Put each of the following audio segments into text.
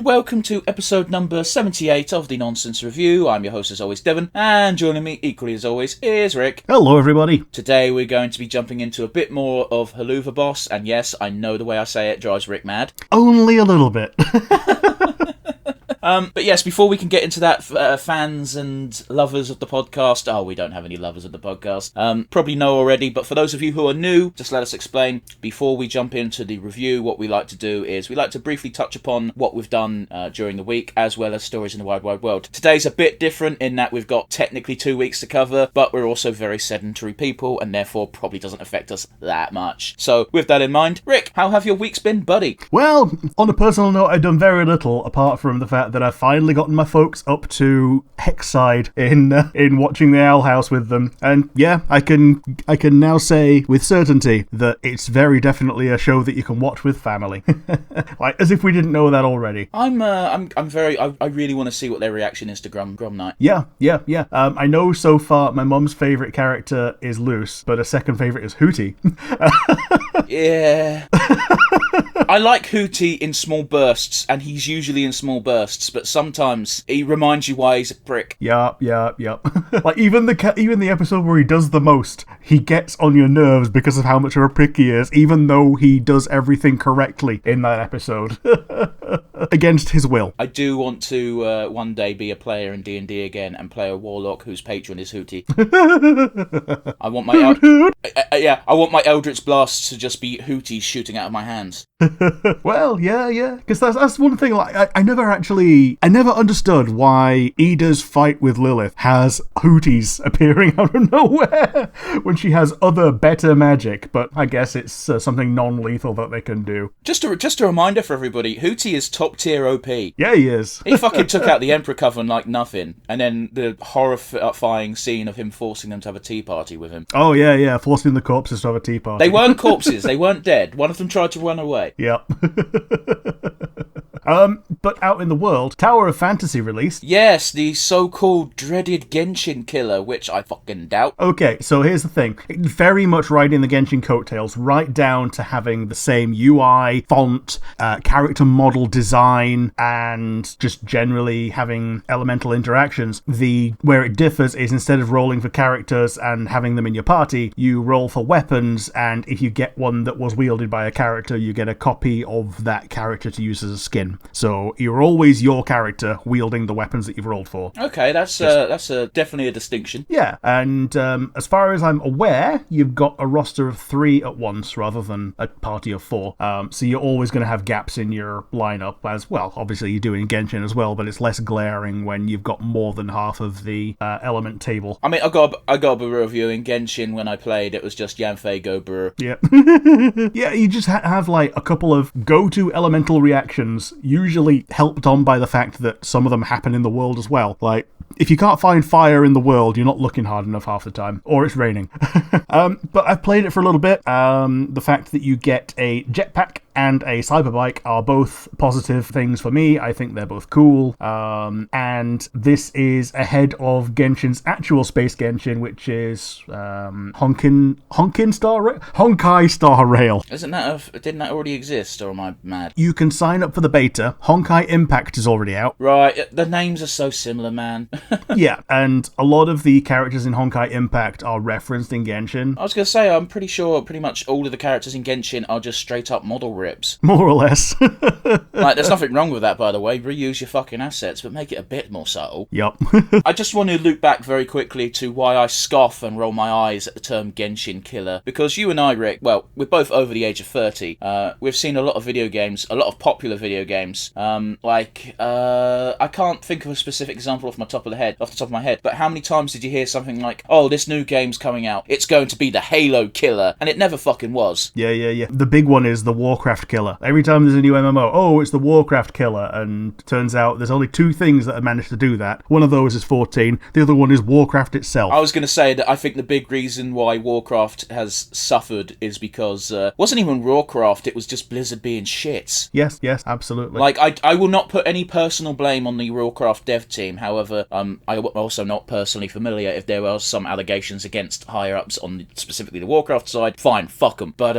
welcome to episode number 78 of the Nonsense Review. I'm your host as always, Devon, and joining me equally as always is Rick. Hello everybody. Today we're going to be jumping into a bit more of Helluva Boss, and yes, I know the way I say it drives Rick mad. Only a little bit. But yes, before we can get into that, fans and lovers of the podcast, we don't have any lovers of the podcast, probably know already, but for those of you who are new, just let us explain. Before we jump into the review, what we like to do is we like to briefly touch upon what we've done during the week, as well as stories in the wide world. Today's a bit different in that we've got technically 2 weeks to cover, but we're also very sedentary people, and therefore probably doesn't affect us that much. So with that in mind, Rick, how have your weeks been, buddy? Well, on a personal note, I've done very little, apart from the fact that I've finally gotten my folks up to Hexside in watching the Owl House with them, and yeah, I can now say with certainty that it's very definitely a show that you can watch with family, like as if we didn't know that already. I really want to see what their reaction is to Grum Night. Yeah. I know so far my mum's favourite character is Luce, but her second favourite is Hootie. Yeah. I like Hootie in small bursts, and he's usually in small bursts, but sometimes he reminds you why he's a prick. Yeah. Like even the episode where he does the most, he gets on your nerves because of how much of a prick he is, even though he does everything correctly in that episode. Against his will. I do want to one day be a player in D&D again and play a warlock whose patron is Hootie. I want my Eldritch blasts to just be Hootie shooting out of my hands. Well, yeah, because that's one thing. Like, I never understood why Ida's fight with Lilith has Hooties appearing out of nowhere when she has other better magic. But I guess it's something non-lethal that they can do. Just a reminder for everybody: Hootie is top tier OP. Yeah, he is. He fucking took out the Emperor Coven like nothing, and then the horrifying scene of him forcing them to have a tea party with him. Oh yeah, forcing the corpses to have a tea party. They weren't corpses; they weren't dead. One of them tried to run away. Yep. But out in the world, Tower of Fantasy released. Yes, the so-called dreaded Genshin killer, which I fucking doubt. Okay, so here's the thing. Very much riding the Genshin coattails, right down to having the same UI, font, character model design, and just generally having elemental interactions. Where it differs is instead of rolling for characters and having them in your party, you roll for weapons, and if you get one that was wielded by a character, you get a copy of that character to use as a skin. So you're always your character wielding the weapons that you've rolled for. Okay, that's definitely a distinction. Yeah, and as far as I'm aware, you've got a roster of 3 at once rather than a party of 4. So you're always going to have gaps in your lineup as well. Obviously, you do in Genshin as well, but it's less glaring when you've got more than half of the element table. I mean, I got a review in Genshin when I played. It was just Yanfei Go Brew. Yeah. Yeah, you just have like a couple of go-to elemental reactions, usually helped on by the fact that some of them happen in the world as well. Like, if you can't find fire in the world, you're not looking hard enough half the time. Or it's raining. But I've played it for a little bit. The fact that you get a jetpack and a cyberbike are both positive things for me. I think they're both cool. And this is ahead of Genshin's actual Space Genshin, which is Honkai Star Rail. Didn't that already exist, or am I mad? You can sign up for the beta. Honkai Impact is already out. Right, the names are so similar, man. Yeah, and a lot of the characters in Honkai Impact are referenced in Genshin. I was going to say, I'm pretty sure pretty much all of the characters in Genshin are just straight up model rips. More or less. Like, there's nothing wrong with that, by the way. Reuse your fucking assets, but make it a bit more subtle. Yep. I just want to loop back very quickly to why I scoff and roll my eyes at the term Genshin killer. Because you and I, Rick, well, we're both over the age of 30. We've seen a lot of video games, a lot of popular video games. I can't think of a specific example off the top of my head, but how many times did you hear something like, oh, this new game's coming out, it's going to be the Halo killer, and it never fucking was. Yeah. The big one is the Warcraft killer. Every time there's a new MMO, oh, it's the Warcraft killer, and turns out there's only 2 things that have managed to do that. One of those is 14, the other one is Warcraft itself. I was going to say that I think the big reason why Warcraft has suffered is because it wasn't even Warcraft, it was just Blizzard being shits. Yes, absolutely. Like, I will not put any personal blame on the Warcraft dev team, however, I'm also not personally familiar. If there were some allegations against higher-ups on specifically the Warcraft side, fine, fuck them. But,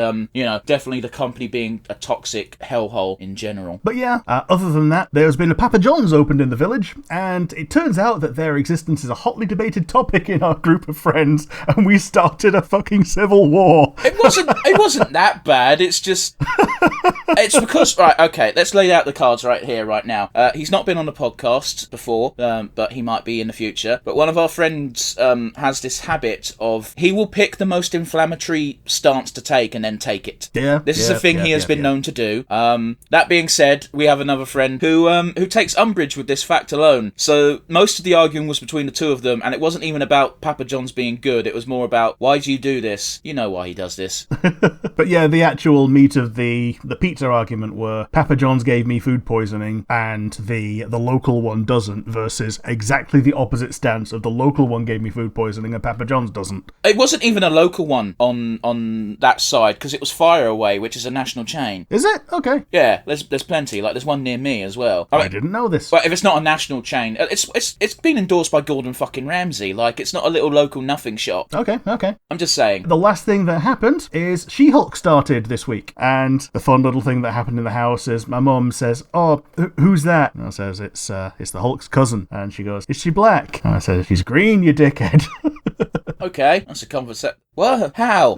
definitely the company being a toxic hellhole in general. But yeah, other than that, there's been a Papa John's opened in the village, and it turns out that their existence is a hotly debated topic in our group of friends, and we started a fucking civil war. It wasn't that bad. It's just... It's because... Right, okay, let's lay out the cards right here, right now. He's not been on the podcast before, but he might be in the future. But one of our friends has this habit of... He will pick the most inflammatory stance to take and then take it. Yeah. This is a thing he has been known to do. That being said, we have another friend who takes umbrage with this fact alone. So most of the arguing was between the two of them, and it wasn't even about Papa John's being good. It was more about, why do you do this? You know why he does this. But yeah, the actual meat of the pizza argument were Papa John's gave me food poisoning and the local one doesn't, versus exactly the opposite stance of the local one gave me food poisoning and Papa John's doesn't. It wasn't even a local one on that side, because it was Fire Away, which is a national chain. Is it? Okay. Yeah, there's plenty. Like, there's one near me as well. I didn't know this. But if it's not a national chain, it's been endorsed by Gordon fucking Ramsay. Like, it's not a little local nothing shop. Okay. I'm just saying. The last thing that happened is She-Hulk started this week, and the fun little thing that happened in the house is my mum says, "Oh, who's that?" And I says, "It's the Hulk's cousin." And she goes, "Is she black?" And I said, "She's green, you dickhead." Okay, that's a conversation. What? How?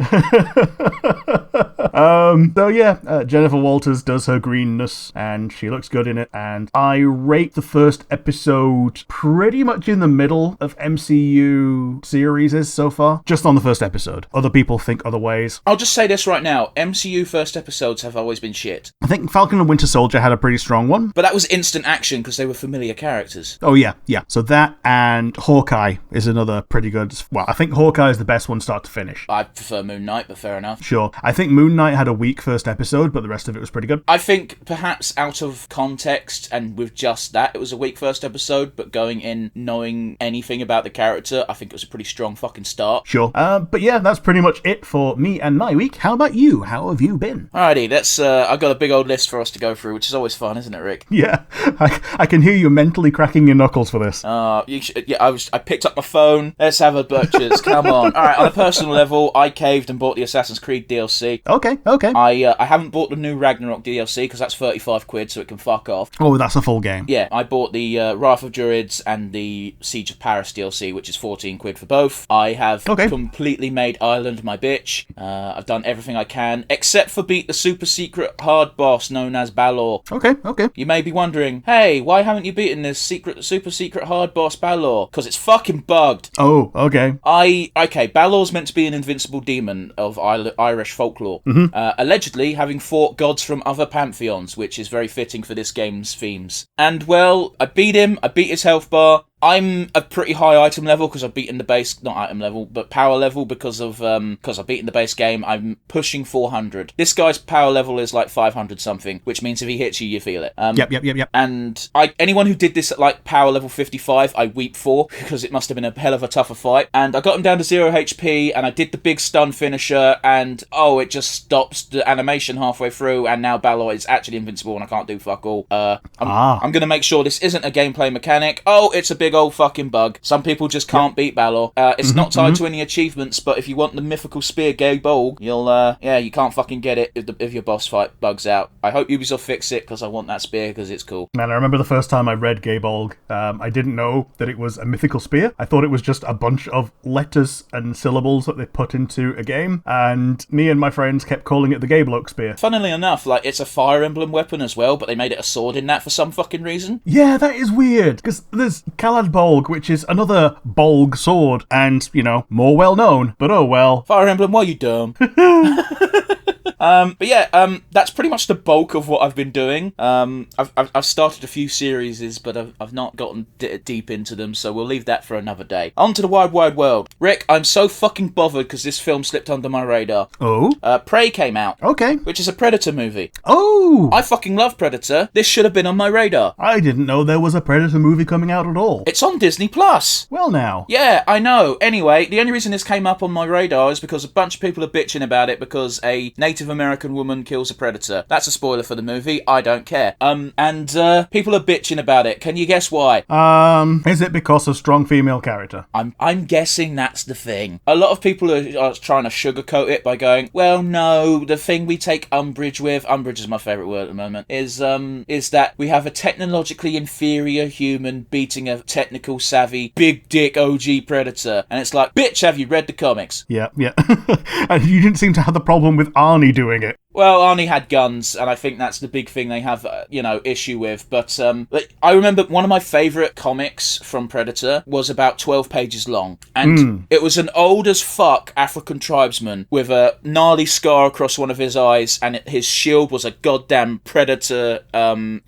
Jennifer Walters does her greenness, and she looks good in it, and I rate the first episode pretty much in the middle of MCU series so far, just on the first episode. Other people think other ways. I'll just say this right now, MCU first episodes have always been shit. I think Falcon and Winter Soldier had a pretty strong one. But that was instant action, because they were familiar characters. Oh yeah. So that and Hawkeye is another pretty good... Well, I think Hawkeye is the best one start to finish. I prefer Moon Knight, but fair enough. Sure. I think Moon Knight had a weak first episode, but the rest of it was pretty good. I think perhaps out of context and with just that, it was a weak first episode, but going in knowing anything about the character, I think it was a pretty strong fucking start. Sure. But yeah, that's pretty much it for me and my week. How about you? How have you been? Alrighty, I've got a big old list for us to go through, which is always fun, isn't it, Rick? Yeah. I can hear you mentally cracking your knuckles for this. I picked up my phone. Let's have a butchers. Come on. Alright, on a personal level, I caved and bought the Assassin's Creed DLC. Okay. I haven't bought the new Ragnarok DLC because that's 35 quid, so it can fuck off. Oh, that's a full game. Yeah, I bought the Wrath of Druids and the Siege of Paris DLC, which is 14 quid for both. I have completely made Ireland my bitch. I've done everything I can, except for beat the super secret hard boss known as Balor. Okay. You may be wondering, hey, why haven't you beaten this super secret hard boss Balor? Because it's fucking bugged. Oh, okay. Balor's meant to be an invincible demon of Irish folklore, allegedly having fought gods from other pantheons, which is very fitting for this game's themes. And, well, I beat him, I beat his health bar. I'm a pretty high item level because I've beaten the base, not item level, but power level because I've beaten the base game. I'm pushing 400. This guy's power level is like 500 something, which means if he hits you, you feel it. Yep. And anyone who did this at like power level 55, I weep for, because it must have been a hell of a tougher fight. And I got him down to 0 HP, and I did the big stun finisher, and it just stops the animation halfway through, and now Balor is actually invincible and I can't do fuck all. I'm going to make sure this isn't a gameplay mechanic. Oh, it's a big old fucking bug. Some people just can't beat Balor. It's not tied to any achievements, but if you want the mythical spear Gabolg, you can't fucking get it if your boss fight bugs out. I hope Ubisoft fix it, because I want that spear, because it's cool. Man, I remember the first time I read Gabolg, I didn't know that it was a mythical spear. I thought it was just a bunch of letters and syllables that they put into a game, and me and my friends kept calling it the Gabolg spear. Funnily enough, like, it's a Fire Emblem weapon as well, but they made it a sword in that for some fucking reason. Yeah, that is weird, because there's Bolg, which is another Bolg sword, and, more well-known, but oh well. Fire Emblem, why you dumb? That's pretty much the bulk of what I've been doing. I've started a few series, but I've not gotten deep into them, so we'll leave that for another day. On to the wide world. Rick, I'm so fucking bothered because this film slipped under my radar. Oh? Prey came out. Okay. Which is a Predator movie. Oh! I fucking love Predator. This should have been on my radar. I didn't know there was a Predator movie coming out at all. It's on Disney+. Well now. Yeah, I know. Anyway, the only reason this came up on my radar is because a bunch of people are bitching about it because a Native Native American woman kills a predator. That's a spoiler for the movie. I don't care. And people are bitching about it. Can you guess why? Is it because of strong female character? I'm guessing that's the thing. A lot of people are trying to sugarcoat it by going, well, no, the thing we take umbrage with, umbrage is my favourite word at the moment, is that we have a technologically inferior human beating a technical savvy, big dick OG predator. And it's like, bitch, have you read the comics? Yeah. And you didn't seem to have the problem with Arnie doing it. Well, Arnie had guns, and I think that's the big thing they have, issue with. But I remember one of my favourite comics from Predator was about 12 pages long. And it was an old as fuck African tribesman with a gnarly scar across one of his eyes, and his shield was a goddamn Predator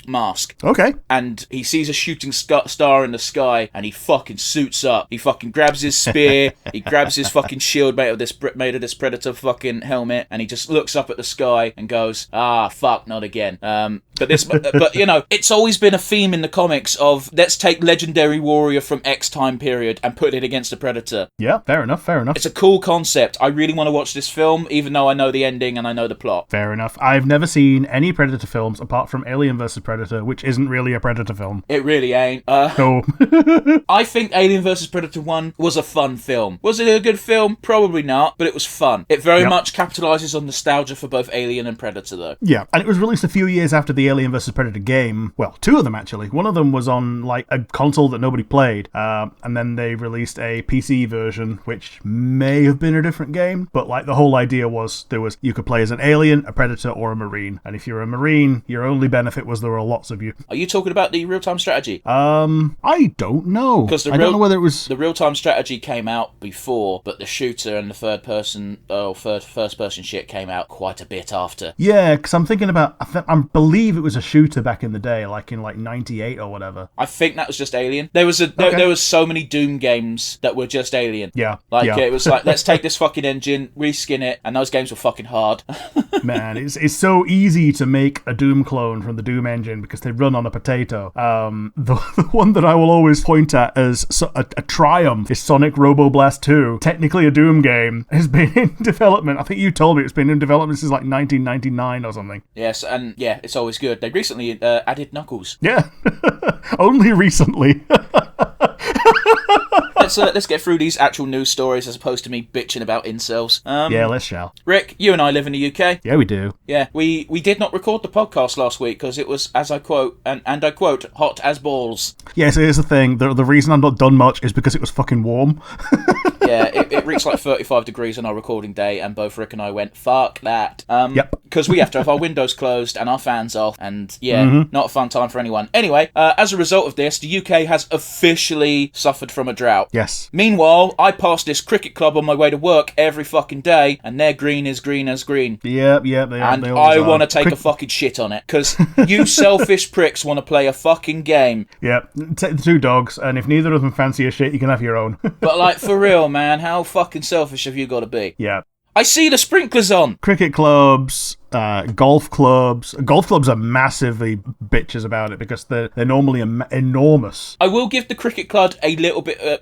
mask. Okay. And he sees a shooting star in the sky, and he fucking suits up. He fucking grabs his spear, he grabs his fucking shield made of this Predator fucking helmet, and he just looks up at the sky and goes, fuck, not again. But it's always been a theme in the comics of, let's take legendary warrior from X time period and put it against a predator. Yeah, fair enough. It's a cool concept. I really want to watch this film, even though I know the ending and I know the plot. Fair enough. I've never seen any Predator films apart from Alien vs. Predator, which isn't really a Predator film. It really ain't. No. I think Alien vs. Predator 1 was a fun film. Was it a good film? Probably not, but it was fun. It very much capitalises on nostalgia for both Alien and Predator, though. Yeah, and it was released a few years after the Alien vs. Predator game. Well, two of them, actually. One of them was on, like, a console that nobody played, and then they released a PC version, which may have been a different game, but, like, the whole idea was you could play as an alien, a predator, or a marine, and if you're a marine, your only benefit was there were lots of you. Are you talking about the real-time strategy? I don't know. I don't know whether it was... The real-time strategy came out before, but the shooter and the first-person shit came out quite a bit after. Yeah, because I'm thinking about... I believe it was a shooter back in the day, like in 98 or whatever. I think that was just Alien. There was so many Doom games that were just Alien. Yeah. It was like, let's take this fucking engine, reskin it, and those games were fucking hard. Man, it's so easy to make a Doom clone from the Doom engine because they run on a potato. The one that I will always point at as a triumph is Sonic Robo Blast 2. Technically a Doom game. Has been in development. I think you told me it's been in development since like 1999 or something. Yes, and yeah, it's always good. They recently added Knuckles. Yeah, only recently. Let's get through these actual news stories as opposed to me bitching about incels. Yeah, let's shall. Rick, you and I live in the UK. Yeah, we do. Yeah, we did not record the podcast last week because it was, as I quote, and I quote, hot as balls. Yeah, so here's the thing. The reason I've not done much is because it was fucking warm. Yeah, it reached like 35 degrees on our recording day, and both Rick and I went, fuck that. Yep. Because we have to have our windows closed and our fans off, and not a fun time for anyone. Anyway, as a result of this, the UK has officially suffered from a drought. Yes. Meanwhile, I pass this cricket club on my way to work every fucking day, and their green is green as green. Yep, they are. And I want to take a fucking shit on it, because you selfish pricks want to play a fucking game. Yep, take the two dogs, and if neither of them fancy a shit, you can have your own. But, like, for real, man, how fucking selfish have you got to be? Yeah. I see the sprinklers on! Cricket clubs, golf clubs. Golf clubs are massively bitches about it because they're normally enormous. I will give the cricket club a little bit of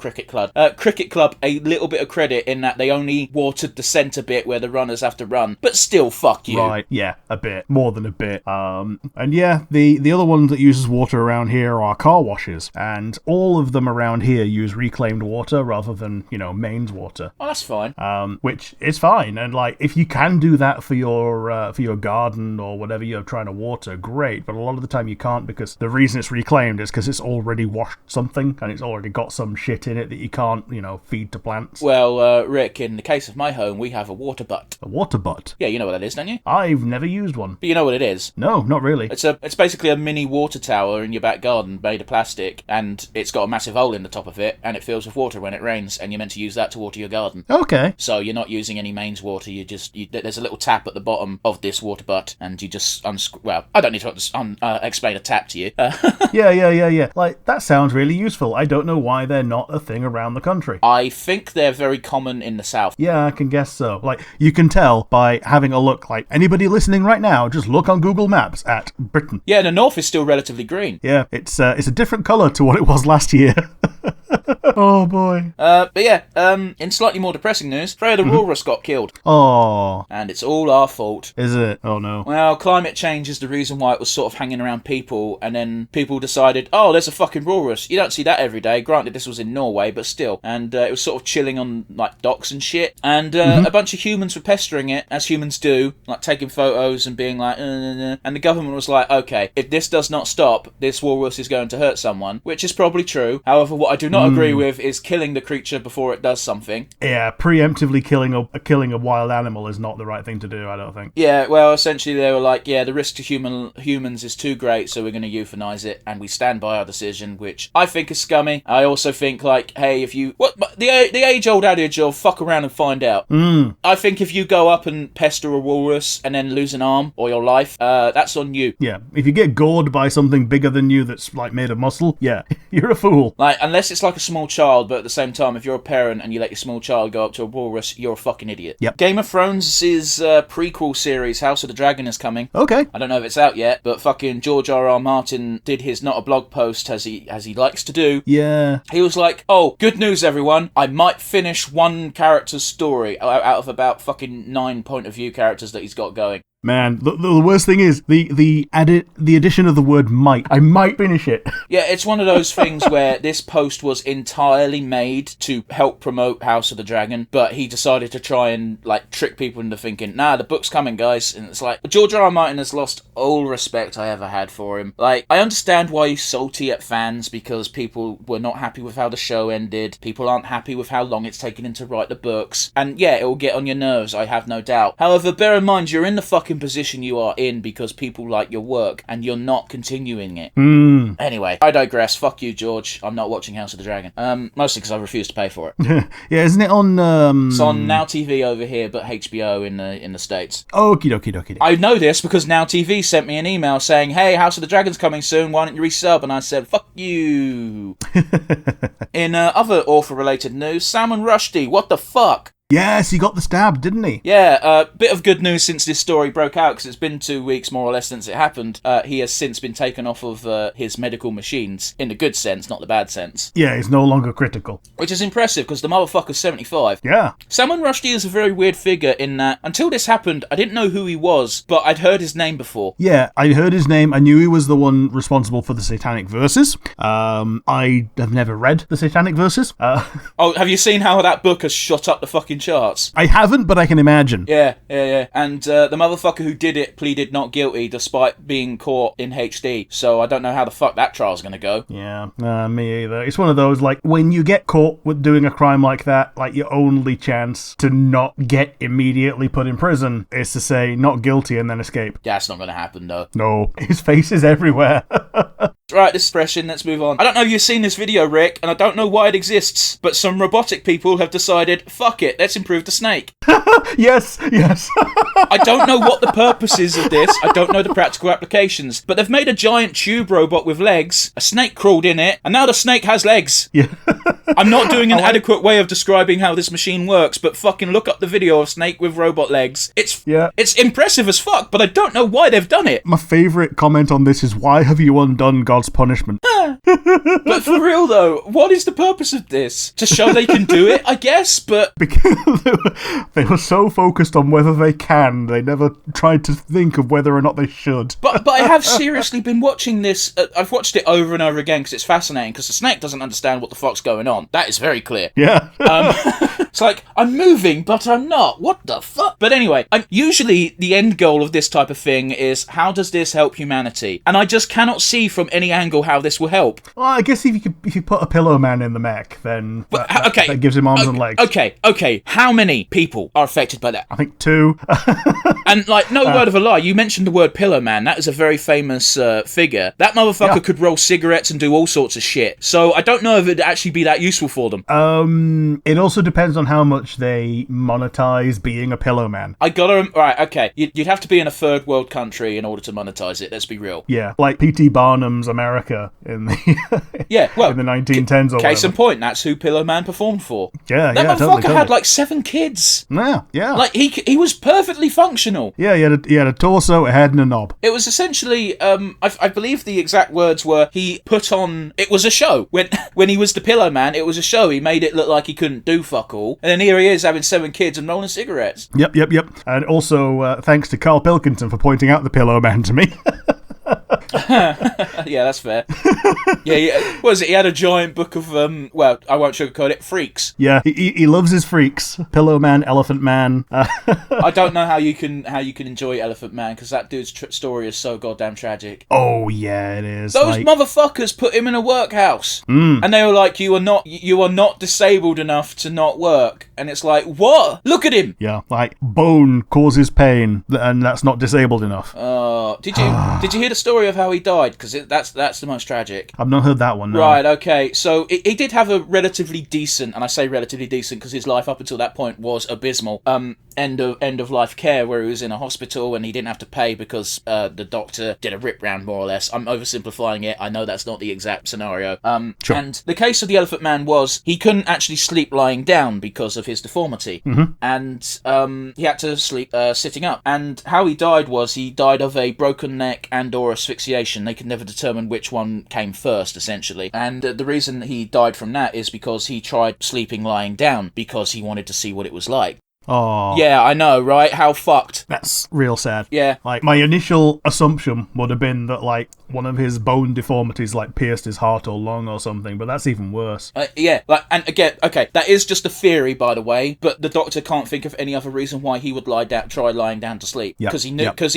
credit in that they only watered the centre bit where the runners have to run, but still, fuck you. Right, yeah, a bit, more than a bit. And yeah, the other one that uses water around here are car washes, and all of them around here use reclaimed water rather than mains water. Oh, that's fine. Which is fine, and like if you can do that for your garden or whatever you're trying to water, great, but a lot of the time you can't because the reason it's reclaimed is because it's already washed something and it's already got some shit in it that you can't feed to plants. Well, Rick, in the case of my home, we have a water butt. A water butt? Yeah, you know what that is, don't you? I've never used one. But you know what it is? No, not really. It's basically a mini water tower in your back garden made of plastic, and it's got a massive hole in the top of it, and it fills with water when it rains, and you're meant to use that to water your garden. Okay. So you're not using any mains water, there's a little tap at the bottom of this water butt, and you just well, I don't need to explain a tap to you. Yeah. Like, that sounds really useful. I don't know why they're not a thing around the country. I think they're very common in the south. Yeah, I can guess so. Like, you can tell by having a look. Like, anybody listening right now, just look on Google Maps at Britain. Yeah, the north is still relatively green. Yeah, it's a different colour to what it was last year. Oh boy. But yeah, in slightly more depressing news, Freya the Walrus got killed. Oh, And it's all our fault. is it? Oh no. Well, climate change is the reason why it was sort of hanging around people, and then people decided, oh, there's a fucking walrus. You don't see that every day. Granted, this was in Norway, but still. And it was sort of chilling on, like, docks and shit. And a bunch of humans were pestering it, as humans do, like, taking photos and being like, And the government was like, okay, if this does not stop, this walrus is going to hurt someone, which is probably true. However, what I do not agree with is killing the creature before it does something. Yeah, preemptively killing a wild animal is not the right thing to do, I don't think. Yeah, well, essentially they were like, yeah, the risk to humans is too great, so we're going to euthanize it, and we stand by our decision, which I think is scummy. I also think, like, hey, if you... The age-old adage of fuck around and find out. I think if you go up and pester a walrus and then lose an arm or your life, that's on you. Yeah, if you get gored by something bigger than you that's, like, made of muscle, yeah, you're a fool. Like, unless it's like a small child, but at the same time, if you're a parent and you let your small child go up to a walrus, you're a fucking idiot. Yep. Game of Thrones' prequel series, House of the Dragon, is coming. Okay. I don't know if it's out yet, but fucking George R.R. Martin did his not a blog post as he likes to do. Yeah. He was like, oh, good news, everyone. I might finish one character's story out of about fucking 9 point of view characters that he's got going. Man, the worst thing is the addition of the word might. I might finish it. Yeah, it's one of those things where this post was entirely made to help promote House of the Dragon, but he decided to try and, like, trick people into thinking, nah, the book's coming, guys. And it's like, George R.R. Martin has lost all respect I ever had for him. Like, I understand why he's salty at fans, because people were not happy with how the show ended. People aren't happy with how long it's taken him to write the books. And yeah, it will get on your nerves, I have no doubt. However, bear in mind, you're in the fucking position you are in because people like your work and you're not continuing it. Anyway, I digress. Fuck you, George. I'm not watching House of the Dragon. Mostly because I refuse to pay for it. Yeah, isn't it on It's on Now TV over here, but HBO in the States. Okie dokie. I know this because Now TV sent me an email saying, hey, House of the Dragon's coming soon, why don't you resub? And I said, fuck you. In other author-related news, Salman Rushdie, what the fuck? Yes, he got the stab, didn't he? Yeah, bit of good news since this story broke out, because it's been 2 weeks, more or less, since it happened. He has since been taken off of his medical machines, in the good sense, not the bad sense. Yeah, he's no longer critical. Which is impressive, because the motherfucker's 75. Yeah. Salman Rushdie is a very weird figure in that, until this happened, I didn't know who he was, but I'd heard his name before. Yeah, I heard his name. I knew he was the one responsible for the Satanic Verses. I have never read the Satanic Verses. Oh, have you seen how that book has shot up the fucking charts? I haven't, but I can imagine. Yeah. And the motherfucker who did it pleaded not guilty despite being caught in HD. So I don't know how the fuck that trial's gonna go. Yeah, me either. It's one of those, like, when you get caught with doing a crime like that, like, your only chance to not get immediately put in prison is to say not guilty and then escape. That's not gonna happen, though. No, his face is everywhere. Right, this is fresh in, let's move on. I don't know if you've seen this video, Rick, and I don't know why it exists, but some robotic people have decided, fuck it, let's improve the snake. Yes. I don't know what the purpose is of this, I don't know the practical applications, but they've made a giant tube robot with legs, a snake crawled in it, and now the snake has legs. Yeah. I'm not doing an adequate way of describing how this machine works, but fucking look up the video of snake with robot legs. It's impressive as fuck, but I don't know why they've done it. My favourite comment on this is, why have you undone God's punishment? But for real though, what is the purpose of this? To show they can do it, I guess, but... Because they were so focused on whether they can, they never tried to think of whether or not they should. But I have seriously been watching this, I've watched it over and over again because it's fascinating, because the snake doesn't understand what the fuck's going on. That is very clear. Yeah. It's like, I'm moving, but I'm not. What the fuck? But anyway, usually the end goal of this type of thing is, how does this help humanity? And I just cannot see from any angle how this will help. Well, I guess if you put a pillow man in the mech, then that gives him arms and legs. Okay. How many people are affected by that? I think 2. And, like, no word of a lie, you mentioned the word pillow man. That is a very famous figure. That motherfucker could roll cigarettes and do all sorts of shit. So I don't know if it'd actually be that useful for them. It also depends on how much they monetize being a pillow man. You'd have to be in a third world country in order to monetize it, let's be real. Yeah, like P.T. Barnum's America in the Yeah, well, in the 1910s or case whatever. in point, that's who Pillow Man performed for. Yeah, That yeah, motherfucker totally. had like 7 kids. Yeah, yeah. Like he was perfectly functional. Yeah, he had a torso, a head, and a knob. It was essentially, I believe the exact words were, he put on, it was a show. When he was the Pillow Man, it was a show. He made it look like he couldn't do fuck all. And then here he is having 7 kids and rolling cigarettes. Yep. And also, thanks to Carl Pilkington for pointing out the Pillow Man to me. Yeah, that's fair. Yeah, what was it? He had a giant book of, well, I won't sugarcoat it, freaks. Yeah, he loves his freaks. Pillow Man, Elephant Man. I don't know how you can enjoy Elephant Man, because that dude's story is so goddamn tragic. Oh, yeah, it is. Those motherfuckers put him in a workhouse. And they were like, you are not disabled enough to not work. And it's like, what? Look at him! Yeah, like, bone causes pain, and that's not disabled enough. Did you hear the story of how he died? Because that's the most tragic. I've not heard that one, no. Right, okay. So he did have a relatively decent, and I say relatively decent because his life up until that point was abysmal, end of life care, where he was in a hospital and he didn't have to pay because the doctor did a rip round, more or less. I'm oversimplifying it. I know that's not the exact scenario. Sure. And the case of the Elephant Man was he couldn't actually sleep lying down because of his deformity. And he had to sleep sitting up. And how he died was he died of a broken neck and or asphyxiation. They could never determine which one came first, essentially. And the reason he died from that is because he tried sleeping lying down because he wanted to see what it was like. Oh. Yeah, I know, right? How fucked. That's real sad. Yeah. Like, my initial assumption would have been that, like, one of his bone deformities, like, pierced his heart or lung or something, but that's even worse. Yeah, like, and again, okay, that is just a theory, by the way, but the doctor can't think of any other reason why he would try lying down to sleep. Because he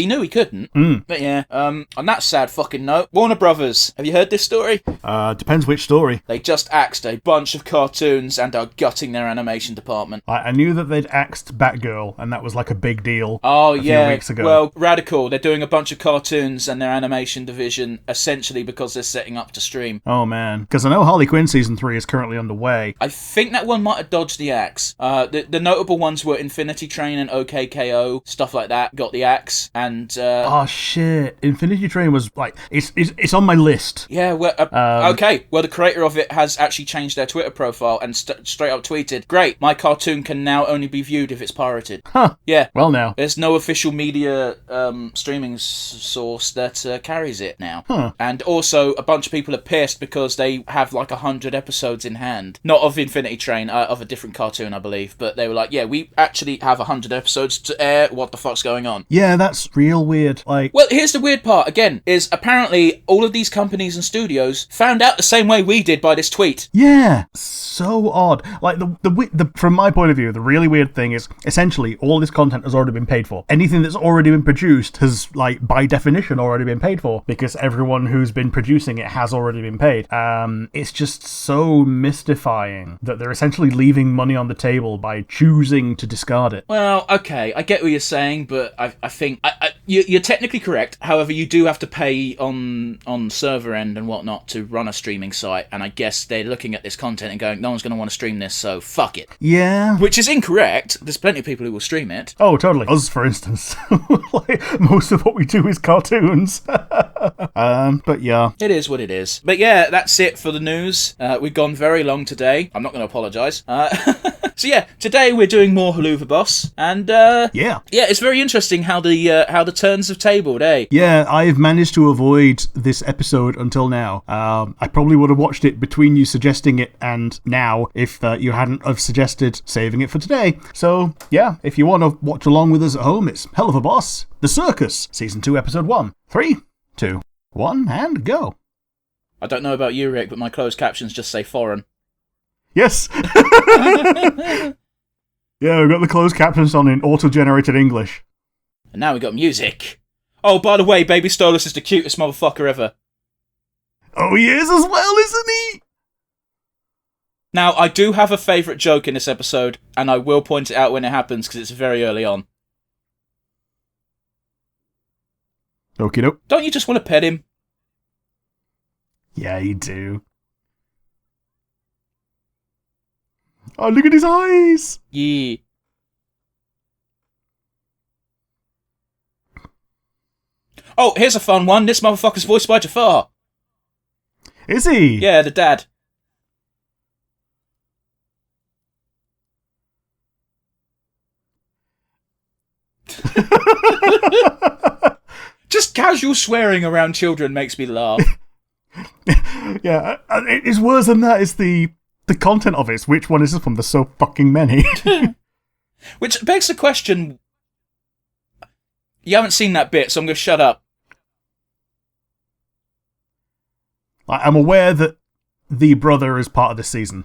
knew he couldn't. But yeah, on that sad fucking note, Warner Brothers, have you heard this story? Depends which story. They just axed a bunch of cartoons and are gutting their animation department. I knew that they'd axed Batgirl, and that was like a big deal. Oh, a yeah. few weeks ago. Well, radical. They're doing a bunch of cartoons and their animation division essentially because they're setting up to stream. Oh, man. Because I know Harley Quinn Season 3 is currently underway. I think that one might have dodged the axe. The notable ones were Infinity Train and OKKO, stuff like that, got the axe, and... oh, shit. Infinity Train was, like, it's on my list. Yeah, well, okay. Well, the creator of it has actually changed their Twitter profile and straight up tweeted, "Great, my cartoon can now only be viewed if it's pirated." Huh. Yeah. Well, now. There's no official media streaming source that carries it now. Huh. And also, a bunch of people are pissed because they have like 100 episodes in hand. Not of Infinity Train, of a different cartoon, I believe. But they were like, yeah, we actually have 100 episodes to air. What the fuck's going on? Yeah, that's real weird. Like, well, here's the weird part, again, is apparently all of these companies and studios found out the same way we did by this tweet. Yeah, so odd. Like, the from my point of view, the really weird thing is, essentially, all this content has already been paid for. Anything that's already been produced has, like, by definition, already been paid for, because everyone who's been producing it has already been paid. It's just so mystifying that they're essentially leaving money on the table by choosing to discard it. Well, okay, I get what you're saying, but I think you're technically correct. However, you do have to pay on server end and whatnot to run a streaming site, and I guess they're looking at this content and going, no one's going to want to stream this, so fuck it. Yeah. Which is incorrect. There's plenty of people who will stream it. Oh, totally. Us, for instance. Like, most of what we do is cartoons. But yeah. It is what it is. But yeah, that's it for the news. We've gone very long today. I'm not going to apologise. So yeah, today we're doing more Helluva Boss, and yeah, it's very interesting how the turns have tabled, eh? Yeah, I've managed to avoid this episode until now. I probably would have watched it between you suggesting it and now if you hadn't have suggested saving it for today. So yeah, if you want to watch along with us at home, it's Helluva Boss, The Circus, Season 2, Episode 1. 3, 2, 1, and go. I don't know about you, Rick, but my closed captions just say foreign. Yes! Yeah, we've got the closed captions on in auto-generated English. And now we got music. Oh, by the way, Baby Stolas is the cutest motherfucker ever. Oh, he is as well, isn't he? Now, I do have a favourite joke in this episode, and I will point it out when it happens, because it's very early on. Okie doke. Don't you just want to pet him? Yeah, you do. Oh, look at his eyes! Yeah. Oh, here's a fun one. This motherfucker's voiced by Jafar. Is he? Yeah, the dad. Just casual swearing around children makes me laugh. Yeah, it's worse than that. It's the content of it. Which one is this from? There's so fucking many. Which begs the question... You haven't seen that bit, so I'm going to shut up. I'm aware that the brother is part of this season.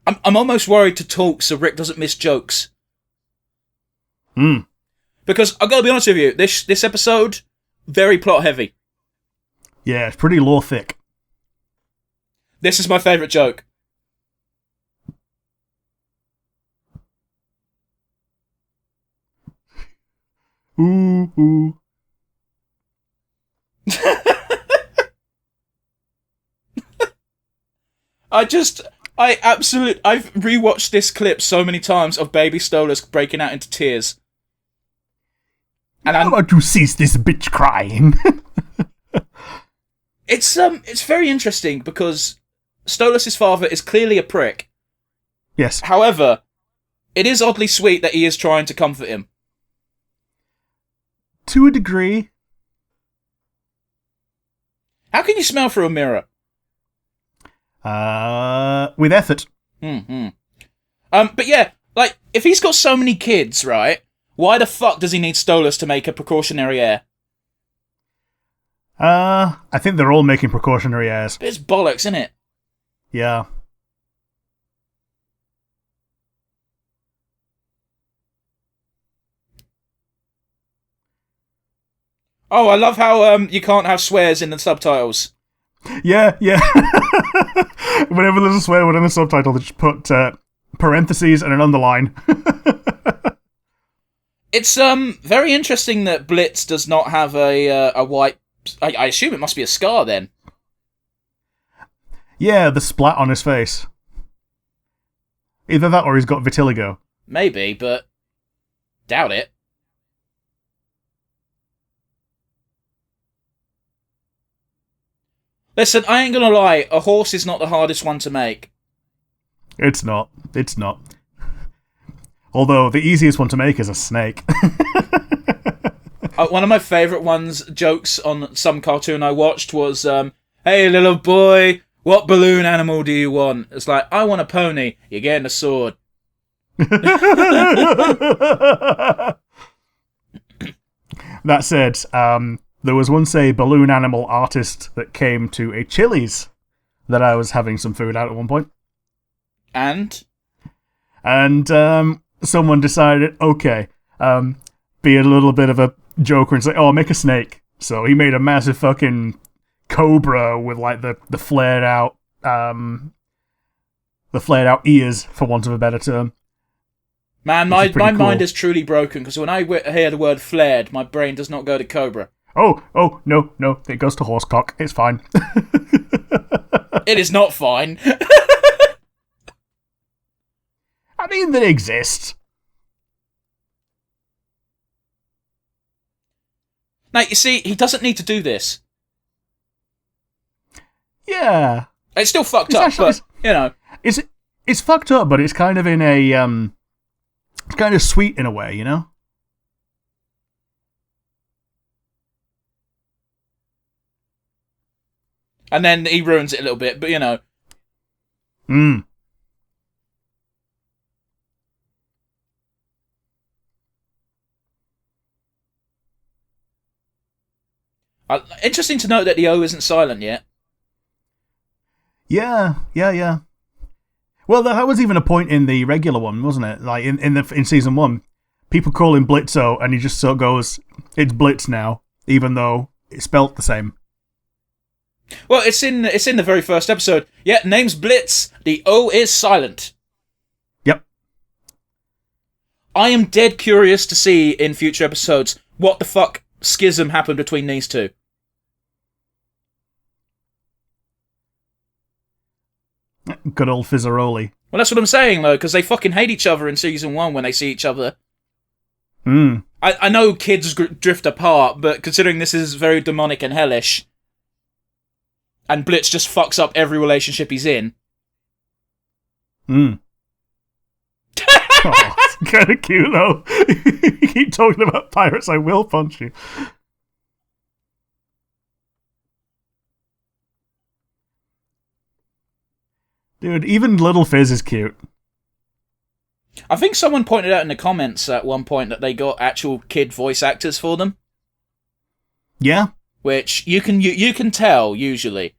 I'm almost worried to talk so Rick doesn't miss jokes. Because I've got to be honest with you, this episode, very plot heavy. Yeah, it's pretty lore thick. This is my favourite joke. Ooh. I've rewatched this clip so many times of Baby Stolas breaking out into tears. And How about you cease this bitch crying? It's very interesting because Stolas' father is clearly a prick. Yes. However, it is oddly sweet that he is trying to comfort him. To a degree. How can you smell through a mirror? With effort. But yeah, like, if he's got so many kids, right, why the fuck does he need Stolas to make a precautionary heir? I think they're all making precautionary heirs. It's bollocks, isn't it? Yeah. Oh, I love how you can't have swears in the subtitles. Yeah. Whenever there's a swear word in the subtitle, they just put parentheses and an underline. It's very interesting that Blitz does not have a white... I assume it must be a scar, then. Yeah, the splat on his face. Either that or he's got vitiligo. Maybe, but... doubt it. Listen, I ain't gonna lie, a horse is not the hardest one to make. It's not. Although, the easiest one to make is a snake. One of my favourite jokes on some cartoon I watched was, hey little boy, what balloon animal do you want? It's like, I want a pony, you're getting a sword. That said, there was once a balloon animal artist that came to a Chili's that I was having some food at one point. And someone decided, okay, be a little bit of a joker and say, oh, I'll make a snake. So he made a massive fucking cobra with like the flared out ears, for want of a better term. Man, my mind is truly broken, because when I hear the word flared, my brain does not go to cobra. Oh, no, it goes to horsecock. It's fine. It is not fine. I mean, they exist. Now, you see, he doesn't need to do this. Yeah. It's still fucked up, but, you know. It's fucked up, but it's kind of in a, it's kind of sweet in a way, you know? And then he ruins it a little bit, but, you know. Interesting to note that the O isn't silent yet. Yeah. Well, that was even a point in the regular one, wasn't it? Like in season 1, people call him Blitzo, and he just sort of goes, "It's Blitz now," even though it's spelt the same. Well, it's in the very first episode. Yeah, name's Blitz. The O is silent. Yep. I am dead curious to see in future episodes what the fuck schism happened between these two. Good old Fizzaroli. Well, that's what I'm saying, though, because they fucking hate each other in season 1 when they see each other. I know kids drift apart, but considering this is very demonic and hellish, and Blitz just fucks up every relationship he's in. Oh, it's kind of cute, though. You keep talking about pirates, I will punch you. Dude, even Little Fizz is cute. I think someone pointed out in the comments at one point that they got actual kid voice actors for them. Yeah. Which you can tell, usually.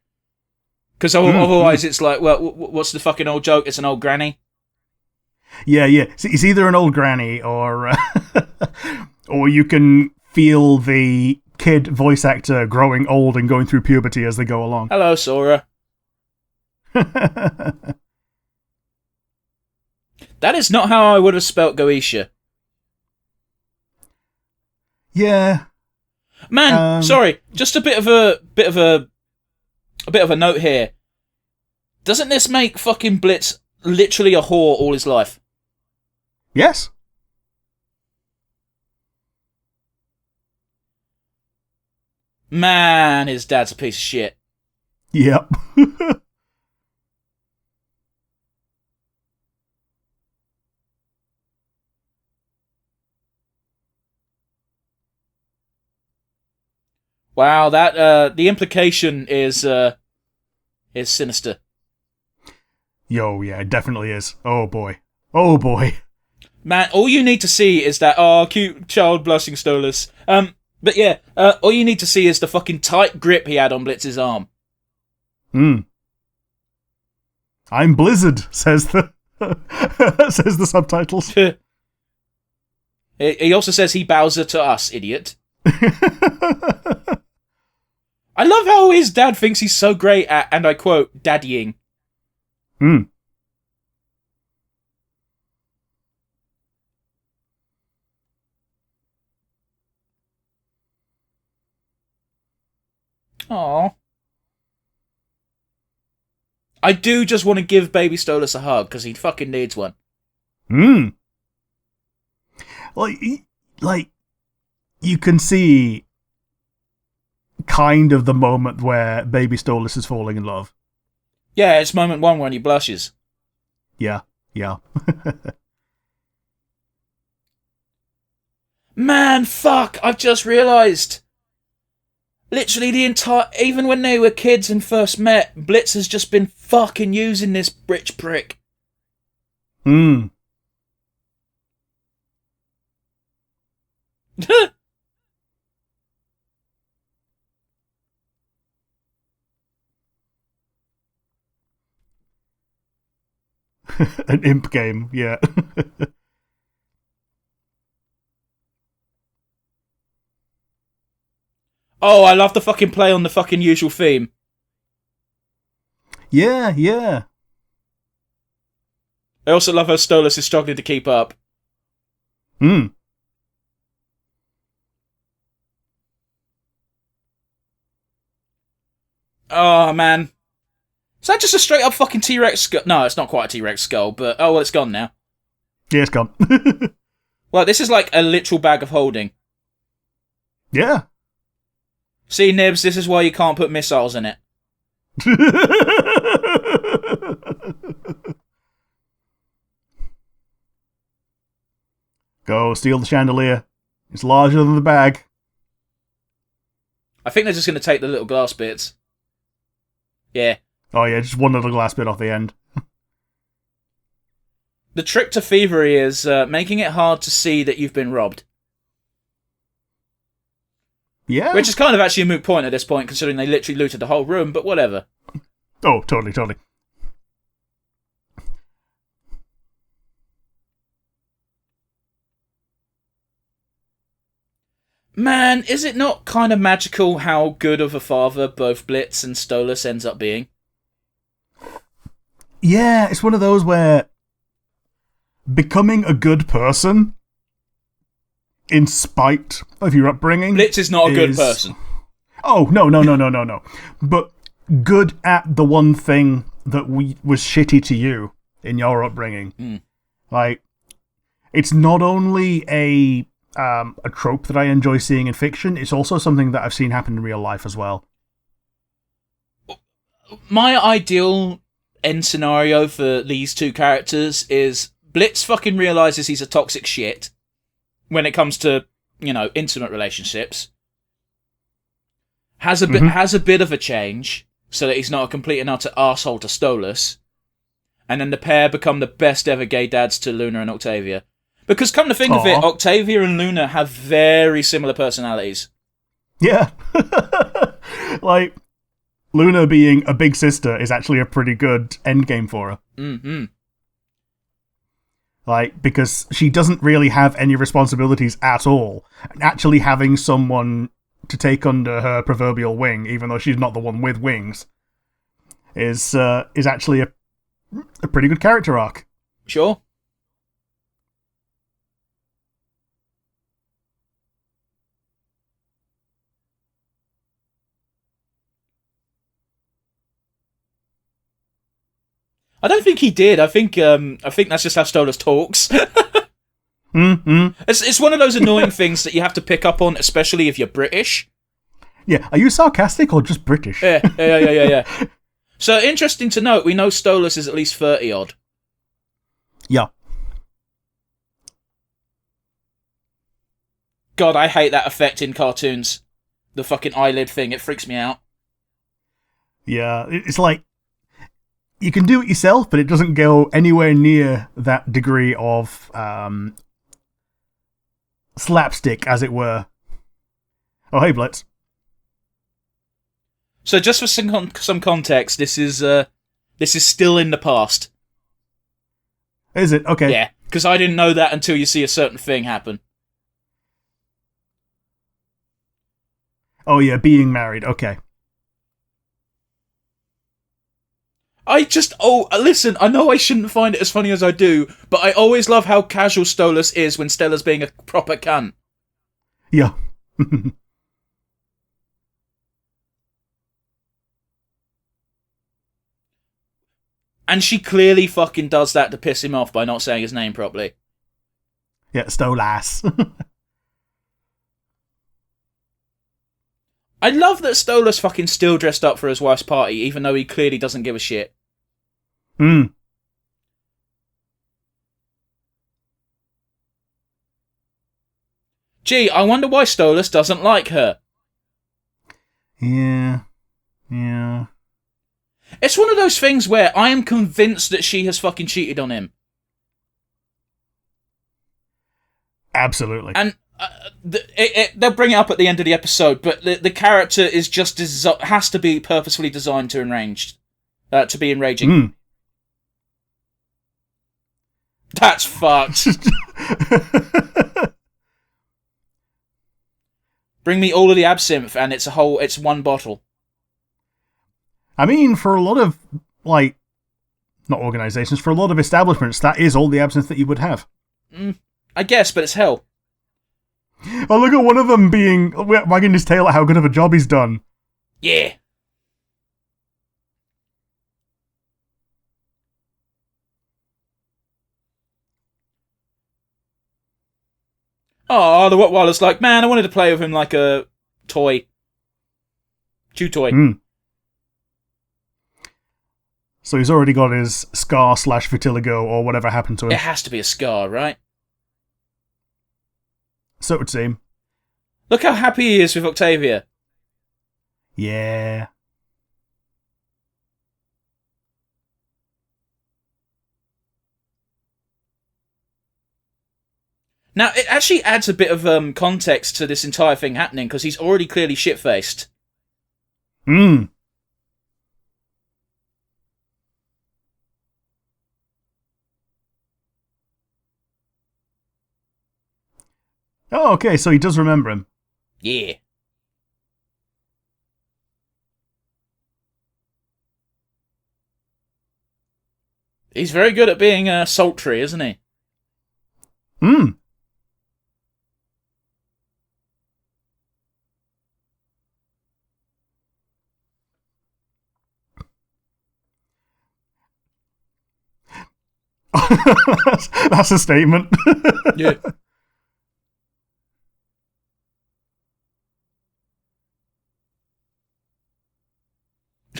Because otherwise it's like, well, what's the fucking old joke? It's an old granny. Yeah. It's either an old granny or or you can feel the kid voice actor growing old and going through puberty as they go along. Hello, Sora. That is not how I would have spelt Goetia. Yeah. Man, sorry, just a bit of a note here. Doesn't this make fucking Blitz literally a whore all his life? Yes. Man, his dad's a piece of shit. Yep. Wow, that the implication is sinister. Yo, yeah, it definitely is. Oh boy. Oh boy. Man, all you need to see is that cute child blushing Stolas. But yeah, all you need to see is the fucking tight grip he had on Blitz's arm. I'm Blizzard, says the says the subtitles. He also says he Bowser to us, idiot. I love how his dad thinks he's so great at, and I quote, daddying. Aww. I do just want to give baby Stolas a hug, because he fucking needs one. Like, you can see kind of the moment where baby Stolas is falling in love. Yeah, it's moment one when he blushes. Yeah. Man, fuck, I've just realised. Literally the entire... Even when they were kids and first met, Blitz has just been fucking using this rich prick. An imp game, yeah. Oh, I love the fucking play on the fucking usual theme. Yeah. I also love how Stolas is struggling to keep up. Oh, man. Is that just a straight up fucking T-Rex skull? No, it's not quite a T-Rex skull, but... Oh, well, it's gone now. Yeah, it's gone. Well, this is like a literal bag of holding. Yeah. See, Nibs, this is why you can't put missiles in it. Go, steal the chandelier. It's larger than the bag. I think they're just going to take the little glass bits. Yeah. Oh yeah, just one little glass bit off the end. The trick to thievery is making it hard to see that you've been robbed. Yeah. Which is kind of actually a moot point at this point, considering they literally looted the whole room, but whatever. Oh, totally. Man, is it not kind of magical how good of a father both Blitz and Stolas ends up being? Yeah, it's one of those where becoming a good person, in spite of your upbringing... Blitz is not a good person. Oh, no. But good at the one thing that was shitty to you in your upbringing. Like, it's not only a a trope that I enjoy seeing in fiction. It's also something that I've seen happen in real life as well. My ideal end scenario for these two characters is Blitz fucking realizes he's a toxic shit when it comes to, intimate relationships. Has a bit of a change so that he's not a complete and utter arsehole to Stolas. And then the pair become the best ever gay dads to Luna and Octavia. Because come to think of it, Octavia and Luna have very similar personalities. Yeah. Like, Luna being a big sister is actually a pretty good endgame for her. Mm-hmm. Like, because she doesn't really have any responsibilities at all. And actually having someone to take under her proverbial wing, even though she's not the one with wings, is actually a pretty good character arc. Sure. I don't think he did. I think that's just how Stolas talks. Mm-hmm. It's one of those annoying things that you have to pick up on, especially if you're British. Yeah, are you sarcastic or just British? Yeah. So, interesting to note, we know Stolas is at least 30-odd. Yeah. God, I hate that effect in cartoons. The fucking eyelid thing, it freaks me out. Yeah, it's like, you can do it yourself, but it doesn't go anywhere near that degree of slapstick, as it were. Oh, hey, Blitz. So, just for some context, this is still in the past. Is it? Okay. Yeah, because I didn't know that until you see a certain thing happen. Oh, yeah, being married. Okay. Listen, I know I shouldn't find it as funny as I do, but I always love how casual Stolas is when Stella's being a proper cunt. Yeah. And she clearly fucking does that to piss him off by not saying his name properly. Yeah, Stolas. I love that Stolas fucking still dressed up for his wife's party, even though he clearly doesn't give a shit. Hmm. Gee, I wonder why Stolas doesn't like her. Yeah. It's one of those things where I am convinced that she has fucking cheated on him. Absolutely. And they'll bring it up at the end of the episode, but the character is just has to be purposefully designed to be enraging. Mm. That's fucked. Bring me all of the absinthe, and it's one bottle. I mean, for a lot of, not organisations, for a lot of establishments, that is all the absinthe that you would have. I guess, but it's hell. Oh, look at one of them wagging his tail at how good of a job he's done. Yeah. Oh, the Rottweiler's like, man, I wanted to play with him like a toy. Chew toy. Mm. So he's already got his scar/vitiligo or whatever happened to him. It has to be a scar, right? So it would seem. Look how happy he is with Octavia. Yeah. Now, it actually adds a bit of context to this entire thing happening, because he's already clearly shit-faced. Hmm. Oh, okay, so he does remember him. Yeah. He's very good at being sultry, isn't he? Hmm. That's a statement. Yeah.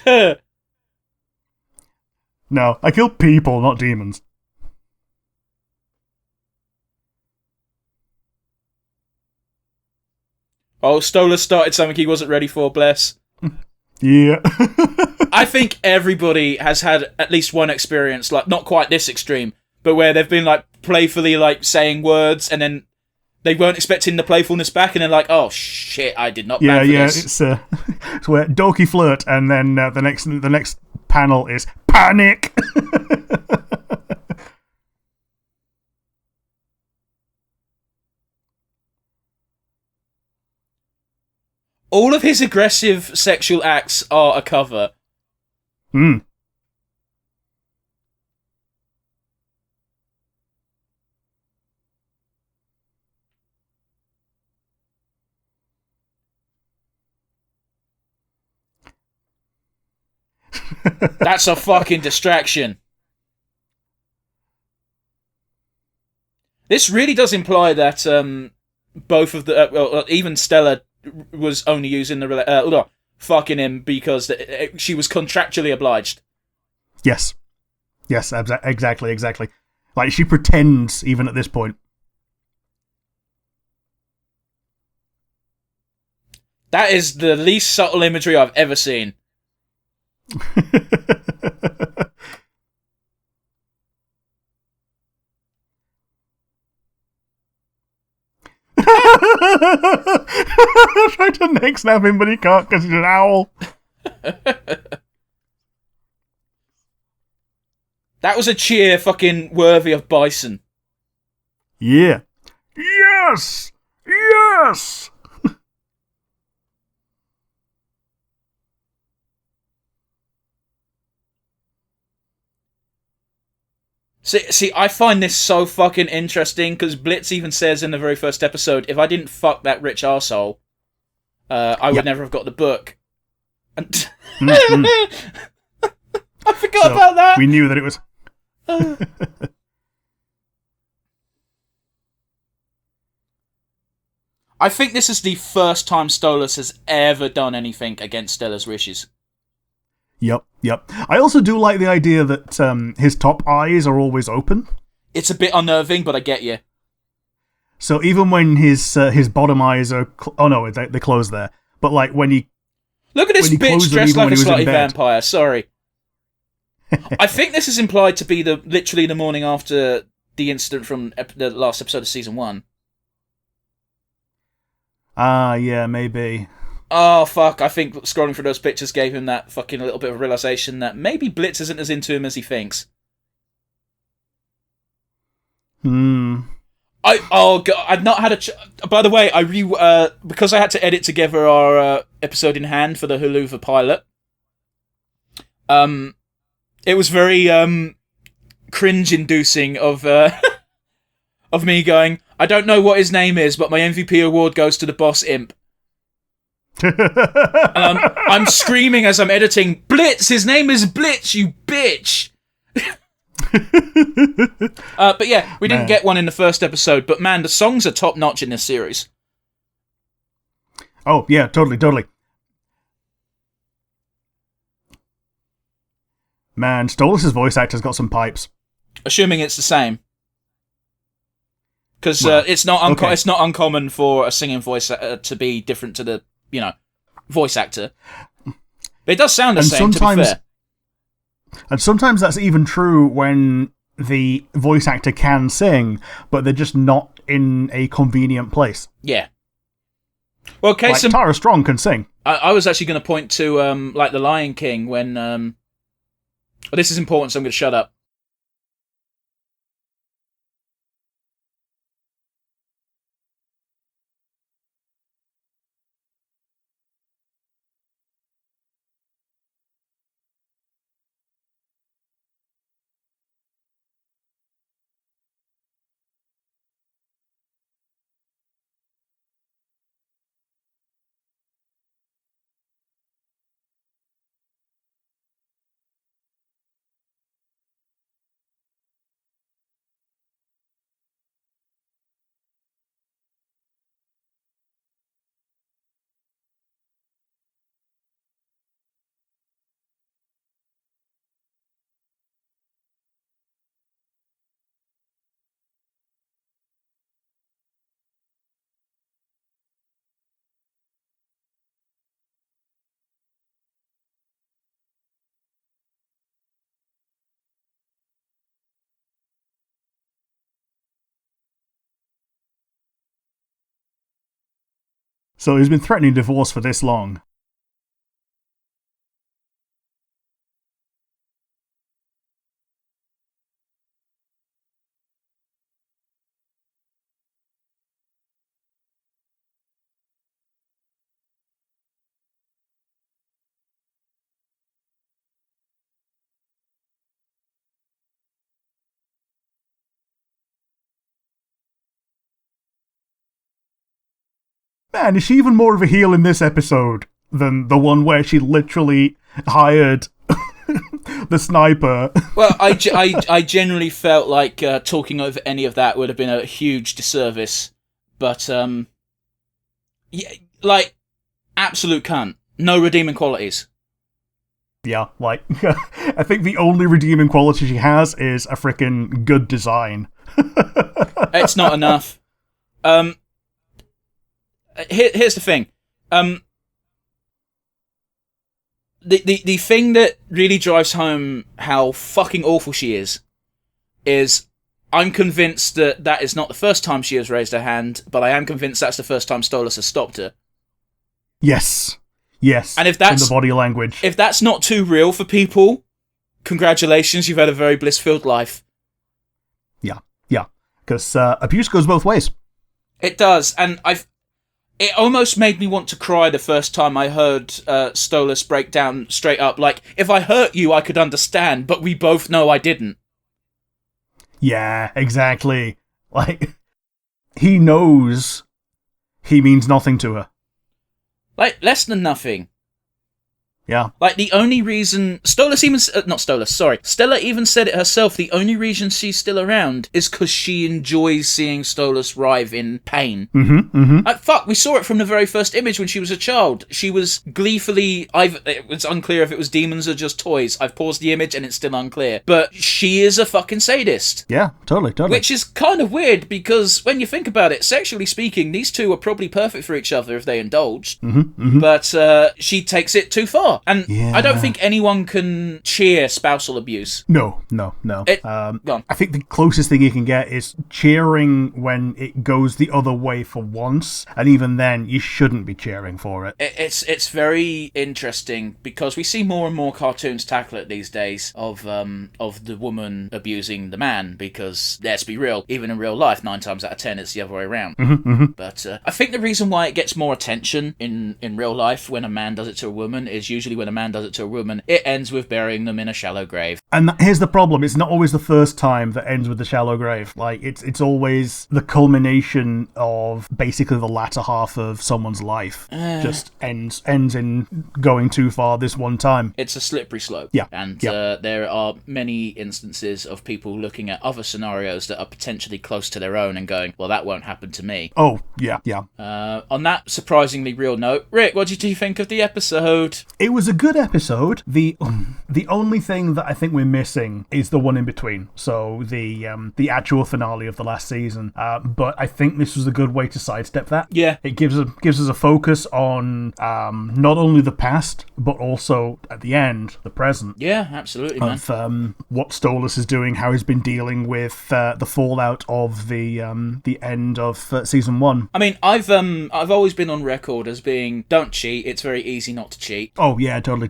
No, I kill people, not demons. Oh, Stoller started something he wasn't ready for, bless. Yeah. I think everybody has had at least one experience, like, not quite this extreme, but where they've been, like, playfully, like, saying words, and then they weren't expecting the playfulness back, and they're like, oh, shit, I did not plan for this. It's where Doki flirt, and then the next panel is panic. All of his aggressive sexual acts are a cover. Hmm. That's a fucking distraction. This really does imply that both of the even Stella was only using the fucking him because she was contractually obliged. Yes, exactly. Like, she pretends even at this point. That is the least subtle imagery I've ever seen. Trying to neck snap him, but he can't because he's an owl. That was a cheer fucking worthy of Bison. Yeah. Yes! Yes! See, I find this so fucking interesting because Blitz even says in the very first episode, if I didn't fuck that rich arsehole, I would never have got the book. And I forgot about that. We knew that it was. I think this is the first time Stolas has ever done anything against Stella's wishes. Yep. I also do like the idea that his top eyes are always open. It's a bit unnerving, but I get you. So even when his bottom eyes are... oh no, they close there. But like when he... Look at this bitch dressed like a slutty vampire, sorry. I think this is implied to be literally the morning after the incident from the last episode of Season 1. Yeah, maybe. Oh, fuck, I think scrolling through those pictures gave him that fucking little bit of realisation that maybe Blitz isn't as into him as he thinks. I've not had a... By the way, because I had to edit together our episode in hand for the Helluva pilot, it was very cringe-inducing of of me going, I don't know what his name is, but my MVP award goes to the boss imp. And I'm screaming as I'm editing, Blitz! His name is Blitz, you bitch! But yeah, we didn't get one in the first episode, but man, the songs are top-notch in this series. Oh, yeah, totally. Man, Stolas' voice actor's got some pipes. Assuming it's the same. Because it's not uncommon for a singing voice to be different to the, voice actor. But it does sound the same, to be fair. And sometimes that's even true when the voice actor can sing, but they're just not in a convenient place. Yeah. Well, Tara Strong can sing. I was actually going to point to, The Lion King when... this is important, so I'm going to shut up. So he's been threatening divorce for this long. Man, is she even more of a heel in this episode than the one where she literally hired the sniper? Well, I generally felt like talking over any of that would have been a huge disservice. But, yeah, like, absolute cunt. No redeeming qualities. Yeah, like, I think the only redeeming quality she has is a freaking good design. It's not enough. Here's the thing. The thing that really drives home how fucking awful she is I'm convinced that is not the first time she has raised her hand, but I am convinced that's the first time Stolas has stopped her. Yes. And if that's in the body language. If that's not too real for people, congratulations, you've had a very bliss-filled life. Yeah. Because abuse goes both ways. It does, and it almost made me want to cry the first time I heard Stolas break down straight up, like, if I hurt you, I could understand, but we both know I didn't. Yeah, exactly. Like, he knows he means nothing to her. Like, less than nothing. Yeah. Like, the only reason... Stella even said it herself. The only reason she's still around is because she enjoys seeing Stolas writhe in pain. Like, fuck, we saw it from the very first image when she was a child. She was gleefully... It was unclear if it was demons or just toys. I've paused the image and it's still unclear. But she is a fucking sadist. Yeah, totally. Which is kind of weird, because when you think about it, sexually speaking, these two are probably perfect for each other if they indulged. But she takes it too far. And yeah. I don't think anyone can cheer spousal abuse. No. I think the closest thing you can get is cheering when it goes the other way for once, and even then, you shouldn't be cheering for it. It's very interesting, because we see more and more cartoons tackle it these days of the woman abusing the man, because, let's be real, even in real life, 9 times out of 10, it's the other way around. But I think the reason why it gets more attention in real life when a man does it to a woman is usually when a man does it to a woman, it ends with burying them in a shallow grave. And here's the problem, it's not always the first time that ends with the shallow grave. Like, it's always the culmination of basically the latter half of someone's life. Just ends in going too far this one time. It's a slippery slope. Yeah. And there are many instances of people looking at other scenarios that are potentially close to their own and going, well, that won't happen to me. Oh, yeah. On that surprisingly real note, Rick, what did you think of the episode? It was a good episode. The only thing that I think we're missing is the one in between. So the actual finale of the last season. But I think this was a good way to sidestep that. Yeah. It gives us a focus on not only the past, but also at the end, the present. Yeah, absolutely, man. Of what Stolas is doing, how he's been dealing with the fallout of the end of season 1. I mean, I've always been on record as being, don't cheat, it's very easy not to cheat. Oh yeah, totally.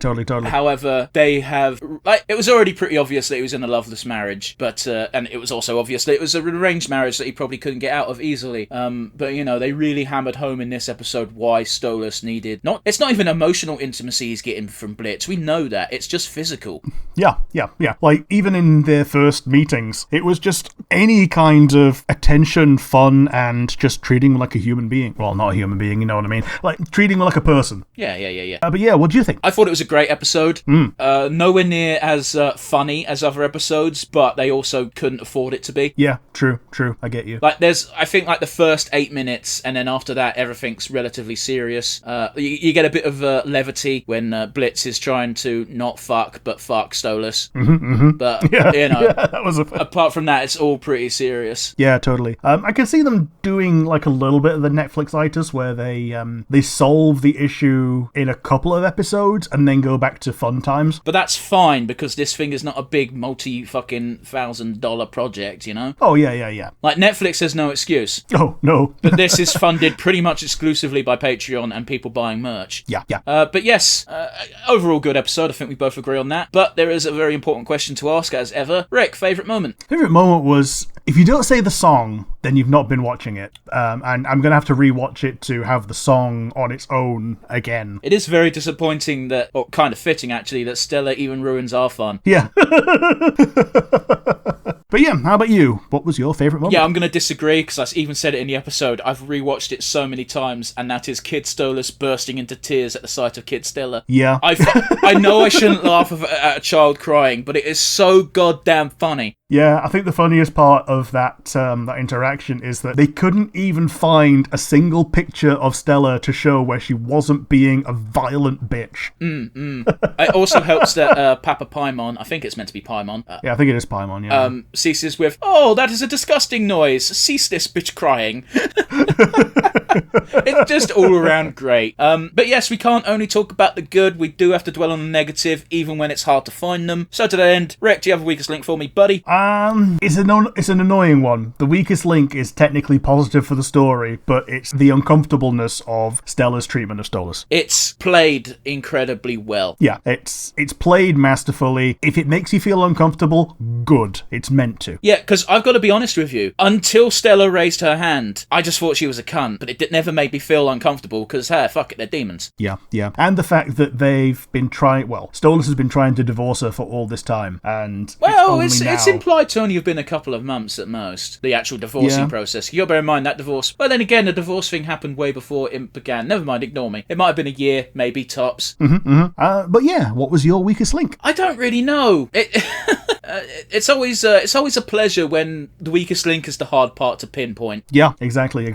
However, they have, like, it was already pretty obvious that he was in a loveless marriage, but and it was also obvious that it was an arranged marriage that he probably couldn't get out of easily. But you know, they really hammered home in this episode why Stolas needed it's not even emotional intimacy he's getting from Blitz. We know that. It's just physical. Yeah. Like, even in their first meetings, it was just any kind of attention, fun, and just treating him like a human being. Well, not a human being, you know what I mean? Like, treating him like a person. Yeah. But yeah, what do you think? I thought it was a great episode. Nowhere near as funny as other episodes, but they also couldn't afford it to be. Yeah, true. I get you. Like, I think the first 8 minutes, and then after that, everything's relatively serious. You get a bit of levity when Blitz is trying to not fuck, but fuck Stolas. But, you know, that was apart from that, it's all pretty serious. Yeah, totally. I can see them doing, like, a little bit of the Netflix-itis where they solve the issue in a couple of episodes, episodes and then go back to fun times. But that's fine, because this thing is not a big multi-fucking-$1,000 project, you know? Oh, yeah. Like, Netflix has no excuse. Oh, no. But this is funded pretty much exclusively by Patreon and people buying merch. Yeah. But yes, overall good episode. I think we both agree on that. But there is a very important question to ask, as ever. Rick, favourite moment? Favourite moment was, if you don't say the song, then you've not been watching it. And I'm going to have to rewatch it to have the song on its own again. It is very disappointing that, or kind of fitting actually, that Stella even ruins our fun. Yeah. But yeah, how about you? What was your favourite moment? Yeah, I'm going to disagree, because I even said it in the episode. I've rewatched it so many times, and that is Kid Stolas bursting into tears at the sight of Kid Stella. Yeah. I know I shouldn't laugh at a child crying, but it is so goddamn funny. Yeah, I think the funniest part of that interaction is that they couldn't even find a single picture of Stella to show where she wasn't being a violent bitch. It also helps that Papa Paimon, I think it's meant to be Paimon. Yeah, I think it is Paimon, yeah. Ceases with, "Oh, that is a disgusting noise. Cease this bitch crying." It's just all around great. But yes, we can't only talk about the good, we do have to dwell on the negative, even when it's hard to find them. So to that end, Rick, do you have a weakest link for me, buddy? It's an annoying one. The weakest link is technically positive for the story, but it's the uncomfortableness of Stella's treatment of Stolas. It's played incredibly well. Yeah, it's played masterfully. If it makes you feel uncomfortable, good. It's meant to. Yeah, because I've got to be honest with you. Until Stella raised her hand, I just thought she was a cunt, but it never made me feel uncomfortable, because, hey, fuck it, they're demons. Yeah. And the fact that they've been trying... Well, Stolas has been trying to divorce her for all this time, and... Well, it's implied to only have been a couple of months at most, the actual divorcing process. You gotta bear in mind that divorce... Well, then again, the divorce thing happened way before it began. Never mind, ignore me. It might have been a year, maybe, tops. But yeah, what was your weakest link? I don't really know. It's always a pleasure when the weakest link is the hard part to pinpoint. Yeah, exactly.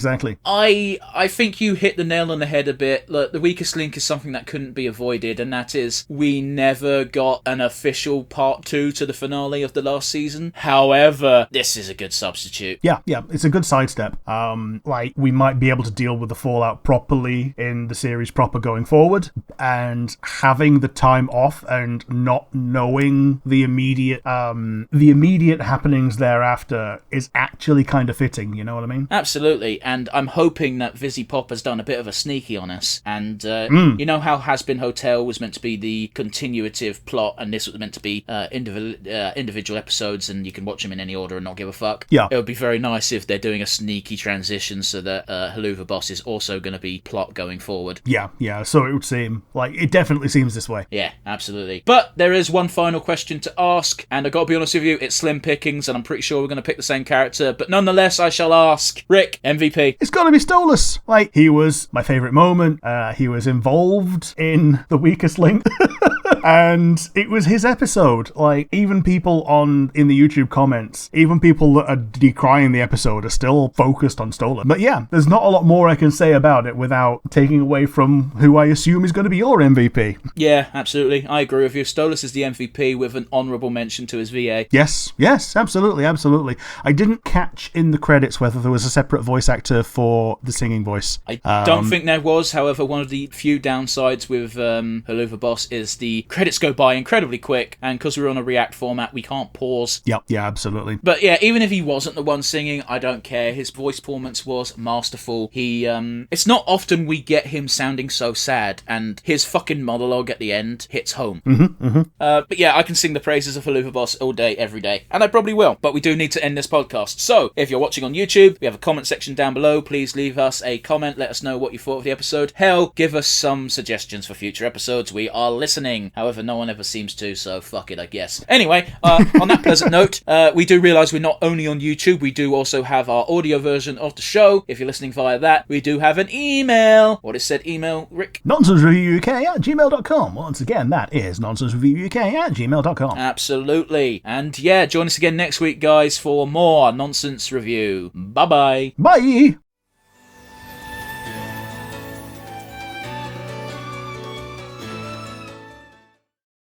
I think you hit the nail on the head a bit. Look, the weakest link is something that couldn't be avoided, and that is we never got an official part 2 to the finale of the last season. However, this is a good substitute. Yeah, it's a good sidestep. Like, we might be able to deal with the fallout properly in the series proper going forward, and having the time off and not knowing the immediate happenings thereafter is actually kind of fitting, you know what I mean? Absolutely, and I'm hoping that Vizzy Pop has done a bit of a sneaky on us, and you know how Has Been Hotel was meant to be the continuative plot, and this was meant to be individual episodes, and you can watch them in any order and not give a fuck? Yeah. It would be very nice if they're doing a sneaky transition so that Helluva Boss is also going to be plot going forward. Yeah, so it would seem. Like, it definitely seems this way. Yeah, absolutely. But there is one final question to ask, and I gotta be honest with you, it's slim pickings, and I'm pretty sure we're going to pick the same character, but nonetheless, I shall ask. Rick, MVP. It's gotta be Stolas. Like, he was my favourite moment. He was involved in the weakest link. And it was his episode. Like, even people in the YouTube comments, even people that are decrying the episode are still focused on Stolas. But yeah, there's not a lot more I can say about it without taking away from who I assume is going to be your MVP. Yeah, absolutely. I agree with you. Stolas is the MVP with an honourable mention to his VA. Yes, absolutely. I didn't catch in the credits whether there was a separate voice actor for the singing voice. I don't think there was. However, one of the few downsides with Helluva Boss is the credits go by incredibly quick, and because we're on a React format, we can't pause. Yeah, absolutely. But yeah, even if he wasn't the one singing, I don't care. His voice performance was masterful. He, it's not often we get him sounding so sad, and his fucking monologue at the end hits home. But yeah, I can sing the praises of Helluva Boss all day, every day, and I probably will, but we do need to end this podcast. So, if you're watching on YouTube, we have a comment section down below. Please leave us a comment. Let us know what you thought of the episode. Hell, give us some suggestions for future episodes. We are listening. However, no one ever seems to, so fuck it, I guess. Anyway, on that pleasant note, we do realise we're not only on YouTube, we do also have our audio version of the show. If you're listening via that, we do have an email. What is said email, Rick? nonsensereviewuk@gmail.com. Once again, that is nonsensereviewuk@gmail.com. Absolutely. And yeah, join us again next week, guys, for more Nonsense Review. Bye-bye. Bye!